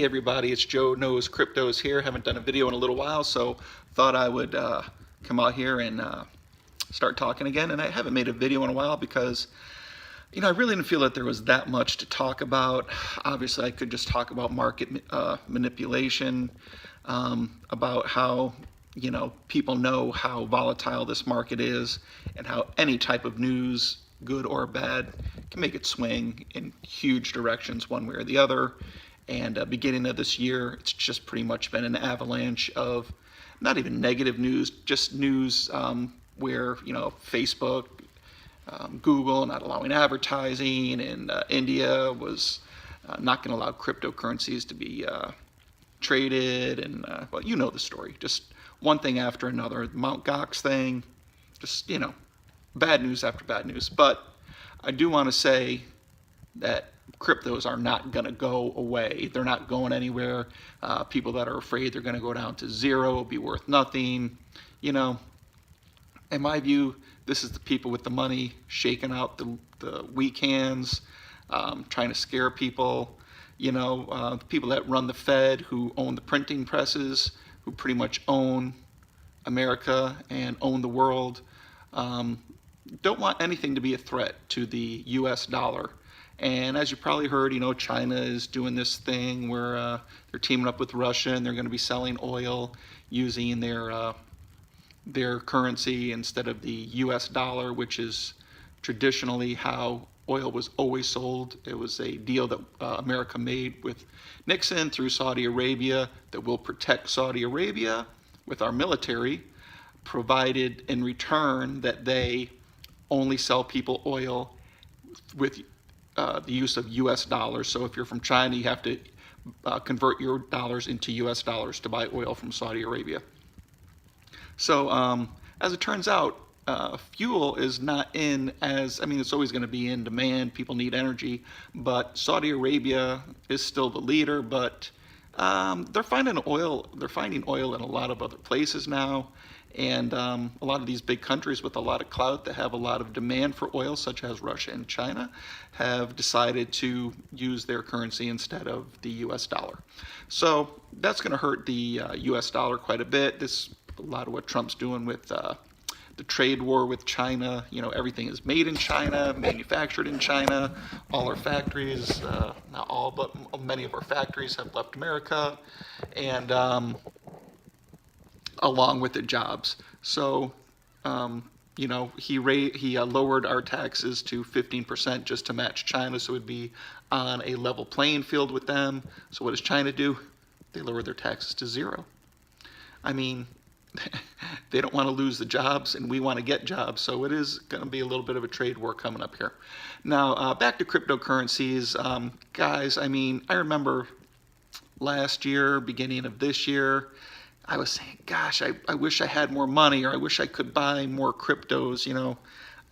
everybody, it's Joe Knows Cryptos here. Haven't done a video in a little while, so thought I would come out here and start talking again. And I haven't made a video in a while because, I really didn't feel that there was that much to talk about. Obviously, I could just talk about market manipulation, about how, people know how volatile this market is and how any type of news, good or bad, can make it swing in huge directions one way or the other. And beginning of this year, it's just pretty much been an avalanche of not even negative news, just news where, Facebook, Google not allowing advertising, and India was not going to allow cryptocurrencies to be traded, and well, you know the story. Just one thing after another. The Mt. Gox thing, just, bad news after bad news. But I do want to say that cryptos are not going to go away. They're not going anywhere. People that are afraid they're going to go down to zero, be worth nothing. In my view, this is the people with the money shaking out the weak hands, trying to scare people. The people that run the Fed, who own the printing presses, who pretty much own America and own the world, don't want anything to be a threat to the US dollar. And as you probably heard, China is doing this thing where they're teaming up with Russia, and they're going to be selling oil using their currency instead of the US dollar, which is traditionally how oil was always sold. It was a deal that America made with Nixon through Saudi Arabia that will protect Saudi Arabia with our military, provided in return that they only sell people oil with the use of US dollars. So if you're from China, you have to convert your dollars into US dollars to buy oil from Saudi Arabia. So as it turns out, fuel is not it's always going to be in demand. People need energy, but Saudi Arabia is still the leader, but they're finding oil in a lot of other places now. And a lot of these big countries with a lot of clout that have a lot of demand for oil, such as Russia and China, have decided to use their currency instead of the US dollar. So that's going to hurt the US dollar quite a bit. A lot of what Trump's doing with the trade war with China. Everything is made in China, manufactured in China. All our factories, not all, but many of our factories have left America, and along with the jobs. So, he lowered our taxes to 15% just to match China, so it would be on a level playing field with them. So what does China do? They lower their taxes to zero. They don't want to lose the jobs, and we want to get jobs, so it is going to be a little bit of a trade war coming up here. Now, back to cryptocurrencies. Guys, I remember last year, beginning of this year, I was saying, gosh, I wish I had more money, or I wish I could buy more cryptos.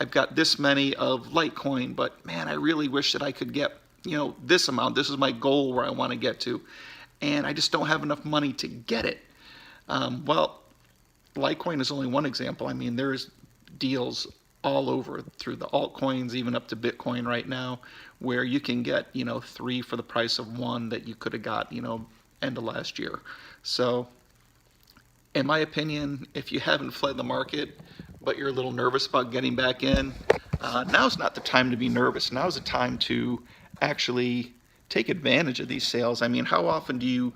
I've got this many of Litecoin, but man, I really wish that I could get, this amount. This is my goal where I want to get to, and I just don't have enough money to get it. Well, Litecoin is only one example. There's deals all over through the altcoins, even up to Bitcoin right now, where you can get, 3 for the price of 1 that you could have got, end of last year. So, in my opinion, if you haven't fled the market, but you're a little nervous about getting back in, now's not the time to be nervous. Now's the time to actually take advantage of these sales. How often do you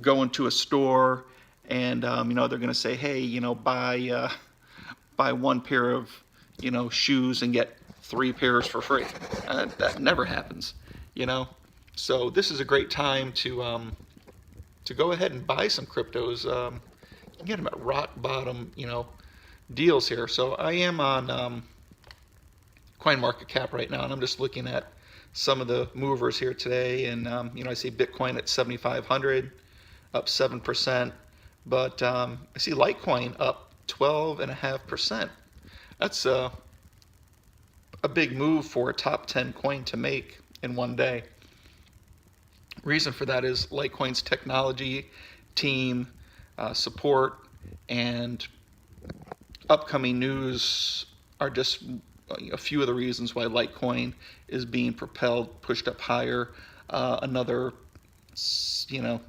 go into a store and they're going to say, hey, buy one pair of shoes and get 3 pairs for free? That never happens. So this is a great time to go ahead and buy some cryptos. You get them at rock bottom deals here. So I am on CoinMarketCap right now, and I'm just looking at some of the movers here today, and I see Bitcoin at 7,500, up 7%. But I see Litecoin up 12.5%. That's a big move for a top 10 coin to make in one day. Reason for that is Litecoin's technology team, support, and upcoming news are just a few of the reasons why Litecoin is being propelled, pushed up higher. Another you know,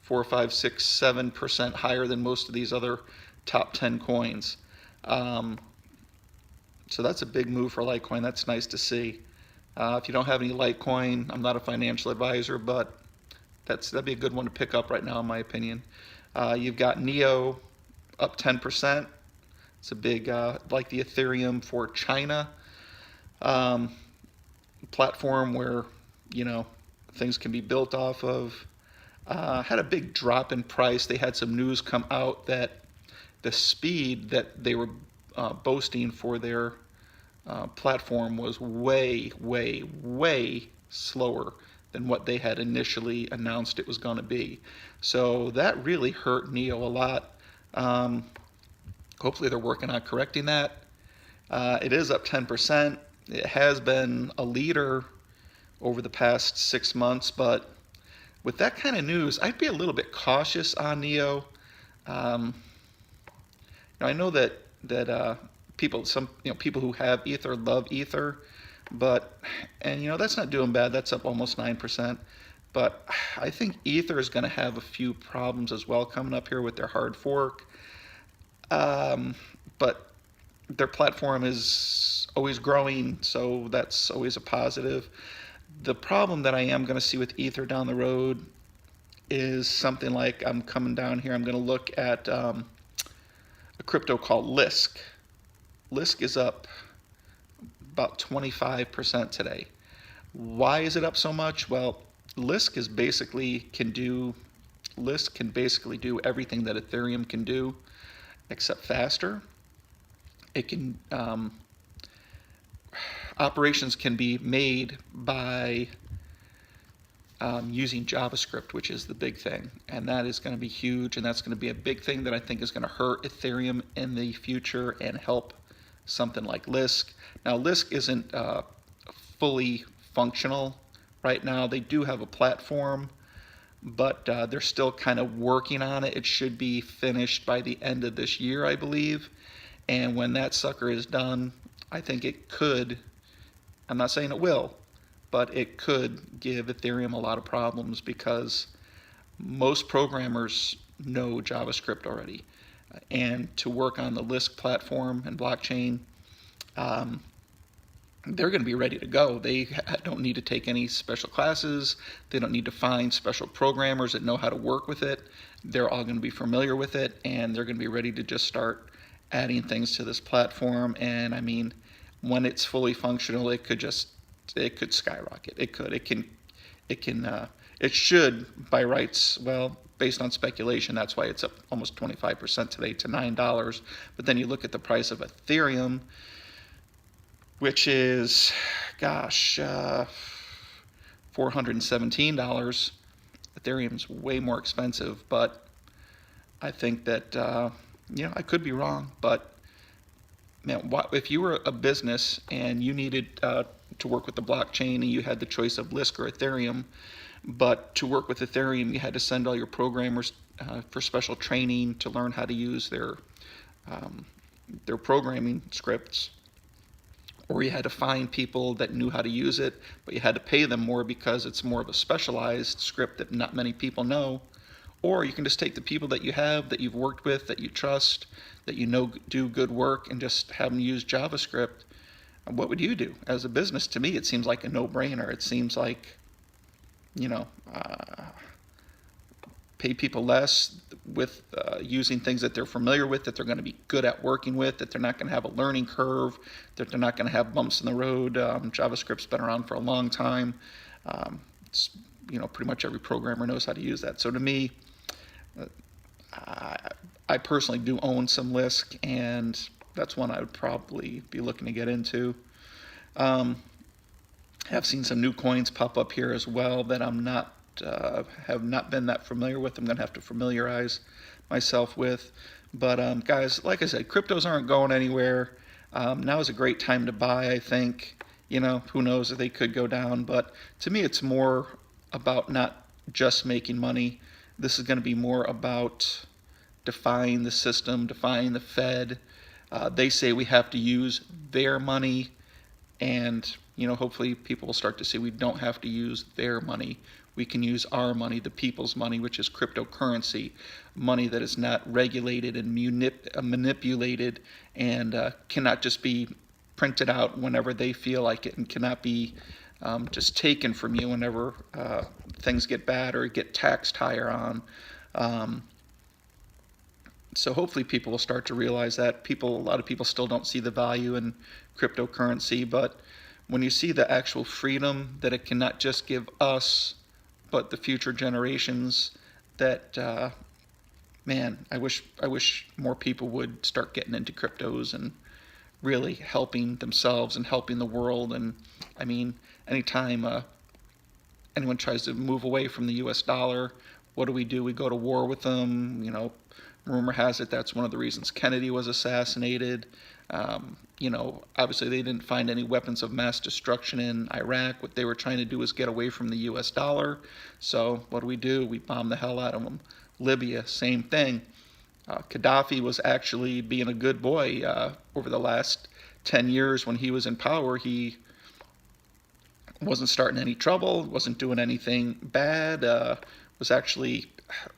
4, 5, 6, 7% higher than most of these other top 10 coins. Um, so that's a big move for Litecoin. That's nice to see. If you don't have any Litecoin, I'm not a financial advisor, but that'd be a good one to pick up right now, in my opinion. You've got Neo up 10%. It's a big, like the Ethereum for China um, platform where, you know, things can be built off of. Had a big drop in price. They had some news come out that the speed that they were boasting for their platform was way, way, way slower than what they had initially announced it was going to be. So that really hurt Neo a lot. Hopefully they're working on correcting that. It is up 10%. It has been a leader over the past 6 months, but with that kind of news, I'd be a little bit cautious on Neo. Um, I know that people, people who have Ether love Ether, but that's not doing bad. That's up almost 9%. But I think Ether is going to have a few problems as well coming up here with their hard fork. But their platform is always growing, so that's always a positive. The problem that I am going to see with Ether down the road is something like, I'm coming down here, I'm going to look at a crypto called Lisk. Lisk is up about 25% today. Why is it up so much? Well, Lisk can basically do everything that Ethereum can do, except faster. It can operations can be made by using JavaScript, which is the big thing, and that is going to be huge, and that's going to be a big thing that I think is going to hurt Ethereum in the future and help something like Lisk. Now, Lisk isn't fully functional right now. They do have a platform, but they're still kind of working on it. It should be finished by the end of this year, I believe. And when that sucker is done, I think it could, I'm not saying it will, but it could give Ethereum a lot of problems because most programmers know JavaScript already. And to work on the Lisk platform and blockchain, they're going to be ready to go. They don't need to take any special classes. They don't need to find special programmers that know how to work with it. They're all going to be familiar with it, and they're going to be ready to just start adding things to this platform. And I mean, when it's fully functional, it could skyrocket. It should by rights, well, based on speculation, that's why it's up almost 25% today to $9. But then you look at the price of Ethereum, which is, gosh, $417. Ethereum's way more expensive, but I think that, I could be wrong, but man, if you were a business and you needed to work with the blockchain and you had the choice of Lisk or Ethereum, but to work with Ethereum, you had to send all your programmers for special training to learn how to use their programming scripts, or you had to find people that knew how to use it, but you had to pay them more because it's more of a specialized script that not many people know. Or you can just take the people that you have, that you've worked with, that you trust, that you know do good work, and just have them use JavaScript. What would you do? As a business, to me, it seems like a no-brainer. It seems like, pay people less with using things that they're familiar with, that they're going to be good at working with, that they're not going to have a learning curve, that they're not going to have bumps in the road. JavaScript's been around for a long time. It's, pretty much every programmer knows how to use that. So to me, I personally do own some Lisk, and that's one I would probably be looking to get into. Have seen some new coins pop up here as well that I'm not have not been that familiar with. I'm going to have to familiarize myself with. But guys, like I said, cryptos aren't going anywhere. Now is a great time to buy, I think. Who knows if they could go down. But to me, it's more about not just making money. This is going to be more about defying the system, defying the Fed. They say we have to use their money, and hopefully people will start to see we don't have to use their money. we can use our money, the people's money, which is cryptocurrency, money that is not regulated and manipulated, and cannot just be printed out whenever they feel like it, and cannot be just taken from you whenever things get bad or get taxed higher on. So hopefully people will start to realize that. A lot of people still don't see the value in cryptocurrency, but when you see the actual freedom that it can not just give us, but the future generations, that man, I wish more people would start getting into cryptos and really helping themselves and helping the world. And I mean, anytime anyone tries to move away from the U.S. dollar, what do? We go to war with them. You know, rumor has it that's one of the reasons Kennedy was assassinated. You know, obviously they didn't find any weapons of mass destruction in Iraq. What they were trying to do was get away from the U.S. dollar. So what do? We bomb the hell out of them. Libya, same thing. Gaddafi was actually being a good boy over the last 10 years when he was in power. He wasn't starting any trouble, wasn't doing anything bad, was actually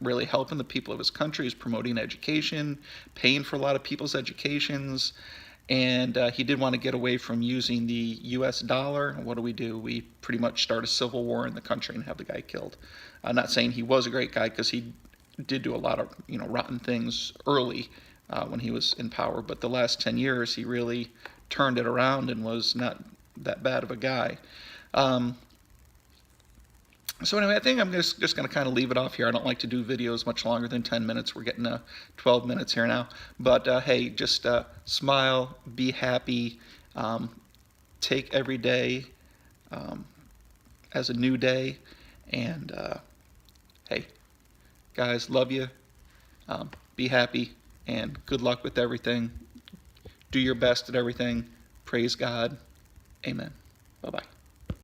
really helping the people of his country. He's promoting education, paying for a lot of people's educations, and he did want to get away from using the U.S. dollar. What do? We pretty much start a civil war in the country and have the guy killed. I'm not saying he was a great guy, because he did do a lot of rotten things early when he was in power, but the last 10 years he really turned it around and was not that bad of a guy. So anyway, I think I'm just going to kind of leave it off here. I don't like to do videos much longer than 10 minutes. We're getting 12 minutes here now. But hey, just smile, be happy, take every day as a new day. And hey, guys, love you. Be happy, and good luck with everything. Do your best at everything. Praise God. Amen. Bye-bye.